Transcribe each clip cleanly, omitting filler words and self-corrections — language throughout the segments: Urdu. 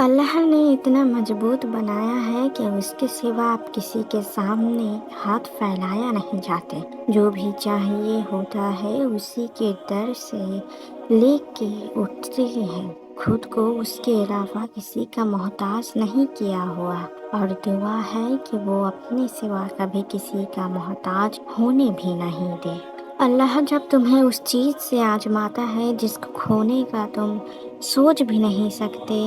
اللہ نے اتنا مضبوط بنایا ہے کہ اس کے سوا آپ کسی کے سامنے ہاتھ پھیلایا نہیں جاتے۔ جو بھی چاہیے ہوتا ہے اسی کے در سے لے کے اٹھتے ہیں۔ خود کو اس کے علاوہ کسی کا محتاج نہیں کیا ہوا، اور دعا ہے کہ وہ اپنے سوا کبھی کسی کا محتاج ہونے بھی نہیں دے۔ اللہ جب تمہیں اس چیز سے آزماتا ہے جس کو کھونے کا تم سوچ بھی نہیں سکتے،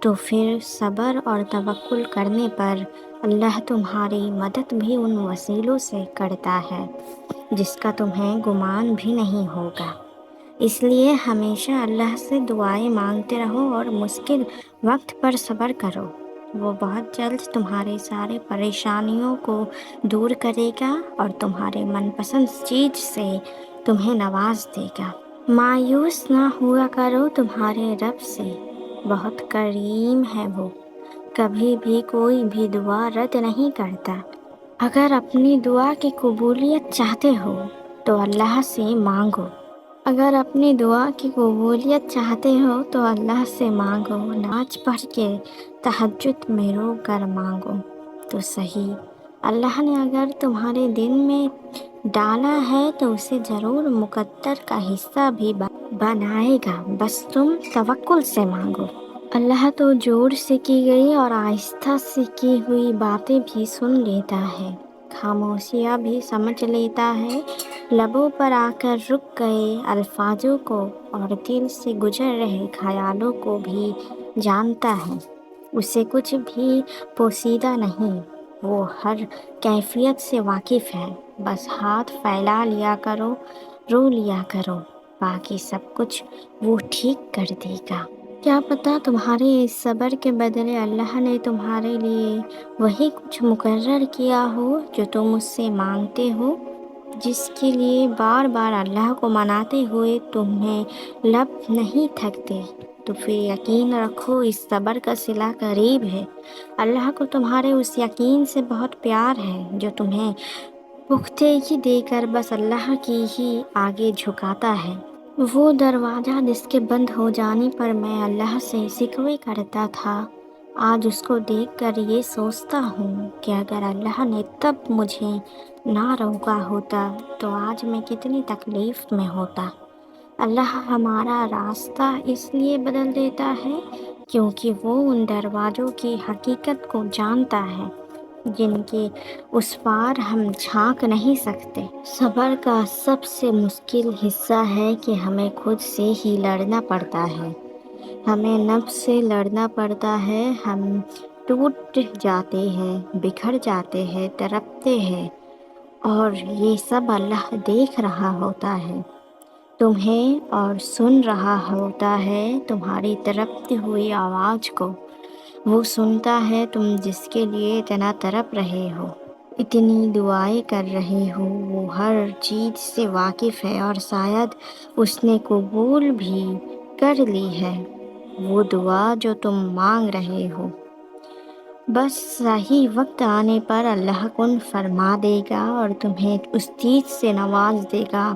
تو پھر صبر اور توکل کرنے پر اللہ تمہاری مدد بھی ان وسیلوں سے کرتا ہے جس کا تمہیں گمان بھی نہیں ہوگا۔ اس لیے ہمیشہ اللہ سے دعائیں مانگتے رہو اور مشکل وقت پر صبر کرو۔ وہ بہت جلد تمہارے سارے پریشانیوں کو دور کرے گا اور تمہارے من پسند چیز سے تمہیں نواز دے گا۔ مایوس نہ ہوا کرو تمہارے رب سے، بہت کریم ہے وہ، کبھی بھی کوئی بھی دعا رد نہیں کرتا۔ اگر اپنی دعا کی قبولیت چاہتے ہو تو اللہ سے مانگو۔ اگر اپنی دعا کی قبولیت چاہتے ہو تو اللہ سے مانگو، نماز پڑھ کے تہجد میں رو کر مانگو تو صحیح۔ اللہ نے اگر تمہارے دل میں ڈالا ہے تو اسے ضرور مقدر کا حصہ بھی بنائے گا، بس تم توکل سے مانگو۔ اللہ تو زور سے کی گئی اور آہستہ سے کی ہوئی باتیں بھی سن لیتا ہے، خاموشیاں بھی سمجھ لیتا ہے، لبوں پر آ کر رک گئے الفاظوں کو اور دل سے گزر رہے خیالوں کو بھی جانتا ہے۔ اسے کچھ بھی پوشیدہ نہیں، وہ ہر کیفیت سے واقف ہے۔ بس ہاتھ پھیلا لیا کرو، رو لیا کرو، باقی سب کچھ وہ ٹھیک کر دے گا۔ کیا پتہ تمہارے اس صبر کے بدلے اللہ نے تمہارے لیے وہی کچھ مقرر کیا ہو جو تم اس سے مانگتے ہو، جس کے لیے بار بار اللہ کو مناتے ہوئے تمہیں لب نہیں تھکتے۔ تو پھر یقین رکھو اس صبر کا صلہ قریب ہے۔ اللہ کو تمہارے اس یقین سے بہت پیار ہے جو تمہیں پختگی دے کر بس اللہ کی ہی آگے جھکاتا ہے۔ وہ دروازہ جس کے بند ہو جانے پر میں اللہ سے شکوے کرتا تھا، آج اس کو دیکھ کر یہ سوچتا ہوں کہ اگر اللہ نے تب مجھے نہ روکا ہوتا تو آج میں کتنی تکلیف میں ہوتا۔ اللہ ہمارا راستہ اس لیے بدل دیتا ہے کیونکہ وہ ان دروازوں کی حقیقت کو جانتا ہے جن کے اس پار ہم جھانک نہیں سکتے۔ صبر کا سب سے مشکل حصہ ہے کہ ہمیں خود سے ہی لڑنا پڑتا ہے، ہمیں نفس سے لڑنا پڑتا ہے۔ ہم ٹوٹ جاتے ہیں، بکھر جاتے ہیں، تڑپتے ہیں، اور یہ سب اللہ دیکھ رہا ہوتا ہے تمہیں اور سن رہا ہوتا ہے تمہاری تڑپتی ہوئی آواز کو۔ وہ سنتا ہے تم جس کے لیے اتنا تڑپ رہے ہو، اتنی دعائیں کر رہے ہو، وہ ہر چیز سے واقف ہے اور شاید اس نے قبول بھی کر لی ہے وہ دعا جو تم مانگ رہے ہو۔ بس صحیح وقت آنے پر اللہ کن فرما دے گا اور تمہیں اس چیز سے نواز دے گا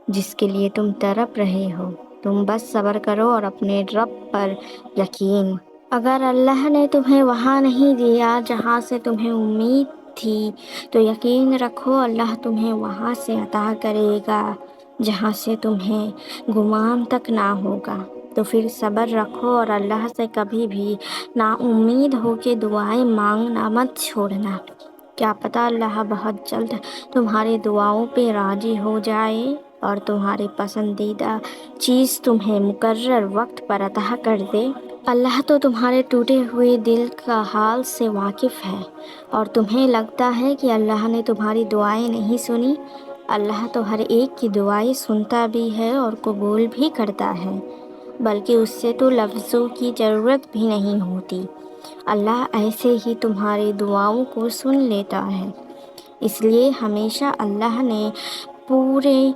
جس کے لیے تم تڑپ رہے ہو۔ تم بس صبر کرو اور اپنے رب پر یقین۔ اگر اللہ نے تمہیں وہاں نہیں دیا جہاں سے تمہیں امید تھی تو یقین رکھو اللہ تمہیں وہاں سے عطا کرے گا جہاں سے تمہیں گمان تک نہ ہوگا۔ تو پھر صبر رکھو اور اللہ سے کبھی بھی نا امید ہو کے دعائیں مانگنا مت چھوڑنا۔ کیا پتہ اللہ بہت جلد تمہاری دعاؤں پہ راضی ہو جائے اور تمہاری پسندیدہ چیز تمہیں مقرر وقت پر عطا کر دے۔ اللہ تو تمہارے ٹوٹے ہوئے دل کا حال سے واقف ہے، اور تمہیں لگتا ہے کہ اللہ نے تمہاری دعائیں نہیں سنی۔ اللہ تو ہر ایک کی دعائیں سنتا بھی ہے اور قبول بھی کرتا ہے، بلکہ اس سے تو لفظوں کی ضرورت بھی نہیں ہوتی۔ اللہ ایسے ہی تمہاری دعاؤں کو سن لیتا ہے۔ اس لیے ہمیشہ اللہ نے پورے